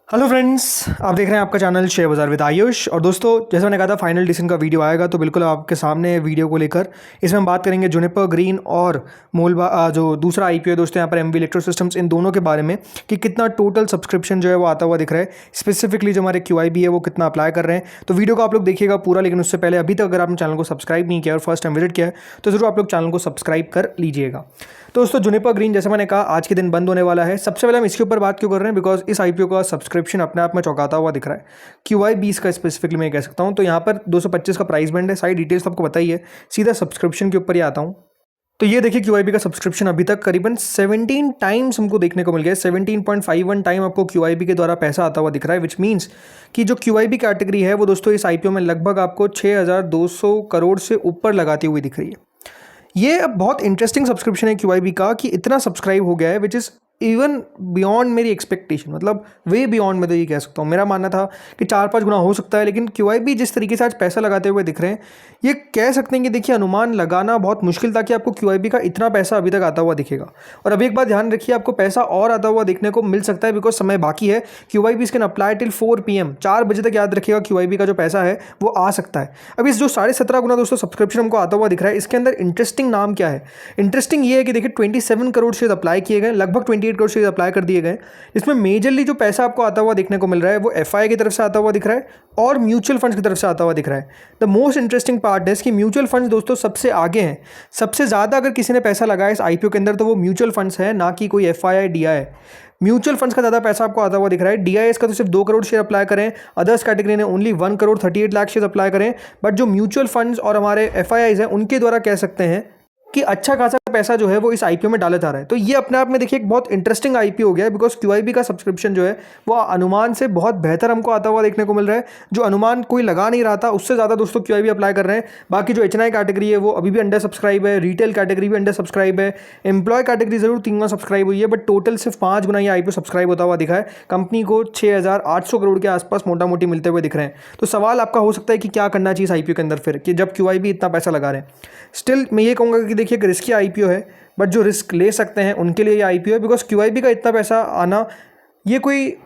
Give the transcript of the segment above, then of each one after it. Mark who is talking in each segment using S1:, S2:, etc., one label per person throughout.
S1: Hello friends, आप देख रहे हैं आपका चैनल शेयर बाजार विद आयुष। और दोस्तों, जैसे मैंने कहा था फाइनल डिसीजन का वीडियो आएगा तो बिल्कुल आपके सामने वीडियो को लेकर इसमें हम बात करेंगे जुनिपर ग्रीन और मोलबा जो दूसरा आईपीओ है दोस्तों यहाँ पर एमवी इलेक्ट्रो सिस्टम्स, इन दोनों के बारे में कि कितना टोटल सब्सक्रिप्शन जो है वो आता हुआ दिख रहा है। स्पेसिफिकली जो हमारे क्यूआईबी है वो कितना अप्लाई कर रहे हैं। तो वीडियो को आप लोग देखिएगा पूरा, लेकिन उससे पहले अभी तक अगर आपने चैनल को सब्सक्राइब नहीं किया और फर्स्ट टाइम विजिट किया है तो जरूर आप लोग चैनल को सब्सक्राइब कर लीजिएगा। तो दोस्तों, जुनिपर ग्रीन जैसे मैंने कहा आज के दिन बंद होने वाला है। सबसे पहले हम इसके ऊपर बात क्यों कर रहे हैं, बिकॉज इस आईपीओ का सब्सक्रिप्शन अपने आप में चौंकाता हुआ दिख रहा है। क्यूआईबी का स्पेसिफिकली मैं कह सकता हूं। तो यहाँ पर 225 का प्राइस बैंड है। सारी डिटेल्स तो आपको बताइए, सीधा सब्सक्रिप्शन के ऊपर ही आता हूं। तो ये देखिए, क्यूआईबी का सब्सक्रिप्शन अभी तक करीबन 17 टाइम्स हमको देखने को मिल गया है। 17.51 टाइम आपको क्यूआईबी के द्वारा पैसा आता हुआ दिख रहा है, विच मीन्स कि जो क्यूआईबी कैटेगरी है वो दोस्तों इस आईपीओ में लगभग आपको 6200 करोड़ से ऊपर लगाती हुई दिख रही है। ये अब बहुत इंटरेस्टिंग सब्सक्रिप्शन है क्यूआईबी का कि इतना सब्सक्राइब हो गया है, विच इज़ इवन बियॉन्ड मेरी एक्सपेक्टेशन, मतलब वे बियॉन्ड मैं तो ये कह सकता हूँ। मेरा मानना था कि 4-5 गुना हो सकता है, लेकिन क्यूआईबी जिस तरीके से आज पैसा लगाते हुए दिख रहे हैं, ये कह सकते हैं कि देखिए अनुमान लगाना बहुत मुश्किल था कि आपको क्यूआईबी का इतना पैसा अभी तक आता हुआ दिखेगा। और अभी एक बात ध्यान रखिए, आपको पैसा और आता हुआ देखने को मिल सकता है, बिकॉज समय बाकी है। QIB can apply till 4 PM, 4 बजे तक याद रखिएगा क्यूआईबी का जो पैसा है वो आ सकता है। अब इस जो 17.5 गुना दोस्तों सब्सक्रिप्शन हमको आता हुआ दिख रहा है, इसके अंदर इंटरेस्टिंग नाम क्या है? इंटरेस्टिंग ये है कि देखिए 27 करोड़ शेयर अप्लाई किए गए, लगभग 28 करोड़ शेयर अप्लाई कर दिए गए। इसमें मेजरली जो पैसा आपको आता हुआ देखने को मिल रहा है वो एफआई की तरफ से आता हुआ दिख रहा है और म्यूचुअल फंड्स की तरफ से आता हुआ दिख रहा है। द मोस्ट इंटरेस्टिंग पार्ट है कि म्यूचुअल फंड्स दोस्तों सबसे आगे हैं। सबसे ज़्यादा अगर किसी ने पैसा लगाया इस आईपीओ के अंदर तो वो म्यूचुअल फंड्स है, ना कि कोई एफआई डीआई। म्यूचुअल फंड्स का ज़्यादा पैसा आपको आता हुआ दिख रहा है। डीआईएस का तो सिर्फ 2 करोड़ शेयर अप्लाई करें, अदर्स कैटेगरी ने only 1 crore 38 lakh share apply करें। बट जो म्यूचुअल फंड्स और हमारे एफआईआईज हैं उनके द्वारा कह सकते हैं कि अच्छा खासा पैसा जो है वो इस आईपीओ में डाला जा रहा है। तो ये अपने आप में देखिए एक बहुत इंटरेस्टिंग आईपीओ हो गया है, बिकॉज क्यूआईबी का सब्सक्रिप्शन जो है वो अनुमान से बहुत बेहतर हमको आता हुआ देखने को मिल रहा है। जो अनुमान कोई लगा नहीं रहा था उससे ज़्यादा दोस्तों क्यूआईबी अप्लाई कर रहे हैं। बाकी जो एचएनआई कैटेगरी है वो अभी भी अंडर सब्सक्राइब है, रिटेल कैटेगरी भी अंडर सब्सक्राइब है, एम्प्लॉय कैटेगरी जरूर 3 गुना सब्सक्राइब हुई है, बट टोटल सिर्फ 5 गुना ये आईपीओ सब्सक्राइब होता हुआ दिखा है। कंपनी को 6800 करोड़ के आसपास मोटा मोटी मिलते हुए दिख रहे हैं। तो सवाल आपका हो सकता है कि क्या करना चाहिए इस आईपीओ के अंदर फिर, कि जब क्यूआईबी इतना पैसा लगा रहे हैं। स्टिल मैं ये कहूँगा कि देखिए एक रिस्की आईपीओ है, बट जो रिस्क ले सकते हैं उनके लिए ये आईपीओ है। बिकॉज क्यूआईबी का इतना पैसा आना ये कोई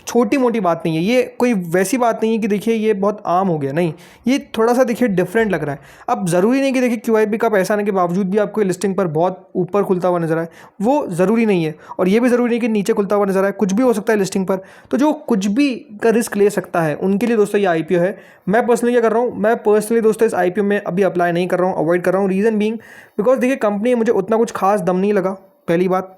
S1: छोटी मोटी बात नहीं है। ये कोई वैसी बात नहीं है कि देखिए ये बहुत आम हो गया, नहीं, ये थोड़ा सा देखिए डिफरेंट लग रहा है। अब ज़रूरी नहीं कि देखिए क्यूआईबी का पैसा आने के बावजूद भी आपको लिस्टिंग पर बहुत ऊपर खुलता हुआ नजर आए, वो ज़रूरी नहीं है। और ये भी ज़रूरी नहीं कि नीचे खुलता हुआ नजर आए, कुछ भी हो सकता है लिस्टिंग पर। तो जो कुछ भी का रिस्क ले सकता है उनके लिए दोस्तों ये आईपीओ है। मैं पर्सनली क्या कर रहा हूँ, मैं पर्सनली दोस्तों इस आईपीओ में अभी अप्लाई नहीं कर रहा हूँ, अवॉइड कर रहा हूँ। रीज़न बीइंग बिकॉज देखिए कंपनी मुझे उतना कुछ खास दम नहीं लगा, पहली बात।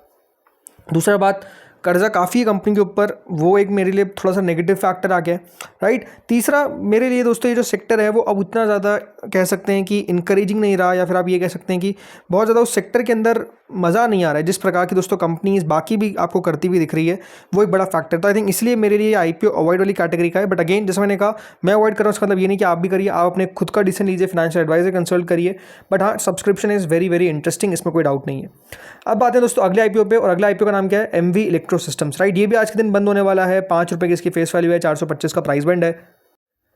S1: दूसरा बात, कर्जा काफ़ी है कंपनी के ऊपर, वो एक मेरे लिए थोड़ा सा नेगेटिव फैक्टर आ गया, राइट। तीसरा, मेरे लिए दोस्तों ये जो सेक्टर है वो अब उतना ज़्यादा कह सकते हैं कि इनकरेजिंग नहीं रहा, या फिर आप ये कह सकते हैं कि बहुत ज़्यादा उस सेक्टर के अंदर मज़ा नहीं आ रहा है जिस प्रकार की दोस्तों कंपनीज बाकी भी आपको करती हुई दिख रही है। वो एक बड़ा फैक्टर। तो आई थिंक इसलिए मेरे लिए आईपीओ अवॉइड वाली कैटेगरी का है। बट अगेन जैसे मैंने कहा, मैं अवॉइड कर रहा हूँ, उसका मतलब ये नहीं कि आप भी करिए। आप अपने खुद का डिसीजन लीजिए, फाइनेंशियल एडवाइजर कंसल्ट करिए। बट हाँ, subscription is very very interesting, इसमें कोई डाउट नहीं है। अब बात है दोस्तों अगले आईपीओ पे, और अगला आईपीओ का नाम क्या है? MV electro systems, right. ये भी आज के दिन बंद होने वाला है। 5 रुपये की इसकी फेस वैल्यू है, 425 का प्राइस बैंड है।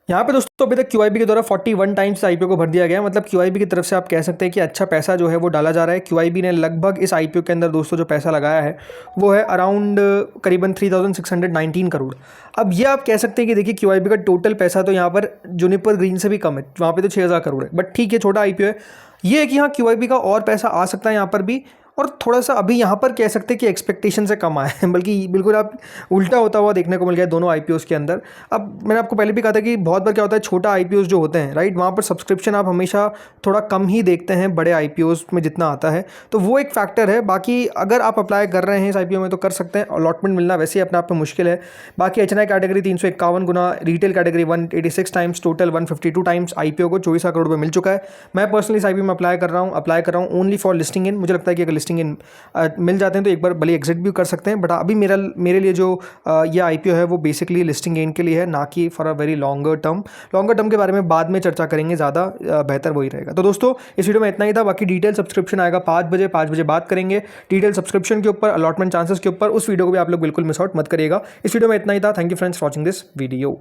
S1: यहाँ पे दोस्तों अभी तक क्यूआईबी के द्वारा 41 टाइम्स आईपीओ को भर दिया गया है। मतलब क्यूआईबी की तरफ से आप कह सकते हैं कि अच्छा पैसा जो है वो डाला जा रहा है। क्यूआईबी ने लगभग इस आईपीओ के अंदर दोस्तों जो पैसा लगाया है वो है अराउंड करीबन 3619 करोड़। अब ये आप कह सकते हैं कि देखिए क्यूआईबी का टोटल पैसा तो यहाँ पर जुनिपर ग्रीन से भी कम है, वहाँ पर तो 6000 करोड़ है। बट ठीक है, छोटा आईपीओ है। ये है कि हाँ, क्यूआईबी का और पैसा आ सकता है यहाँ पर भी, और थोड़ा सा अभी यहाँ पर कह सकते हैं कि एक्सपेक्टेशन से कम आया है, बल्कि बिल्कुल आप उल्टा होता हुआ देखने को मिल गया दोनों आईपीओस के अंदर। अब मैंने आपको पहले भी कहा था कि बहुत बार क्या होता है, छोटा आईपीओस जो होते हैं, राइट, वहाँ पर सब्सक्रिप्शन आप हमेशा थोड़ा कम ही देखते हैं बड़े आईपीओस में जितना आता है। तो वो एक फैक्टर है। बाकी अगर आप अप्लाई कर रहे हैं इस आईपीओ में तो कर सकते हैं। अलॉटमेंट मिलना वैसे ही अपने आप में मुश्किल है। बाकी एचएनआई कैटेगरी 351 गुना, retail category 186 times, total 152 times IPO को 24 करोड़ रुपये मिल चुका है। मैं पर्सनली इस आईपीओ में अप्लाई कर रहा हूँ ओनली फॉर लिस्टिंग इन। मुझे लगता है कि अगर लिस्टिंग इन मिल जाते हैं तो एक बार भले एग्जिट भी कर सकते हैं। बट अभी मेरे लिए जो ये आईपीओ है वो बेसिकली लिस्टिंग गेन के लिए है, ना कि for a very longer term के बारे में बाद में चर्चा करेंगे, ज़्यादा बेहतर वही रहेगा। तो दोस्तों इस वीडियो में इतना ही था। बाकी डिटेल सब्सक्रिप्शन आएगा 5 बजे बात करेंगे डिटेल सब्सक्रिप्शन के ऊपर, अलॉटमेंट चांसेस के ऊपर। उस वीडियो को भी आप लोग बिल्कुल मिस आउट मत करिएगा। इस वीडियो में इतना ही था। Thank you friends for watching this video.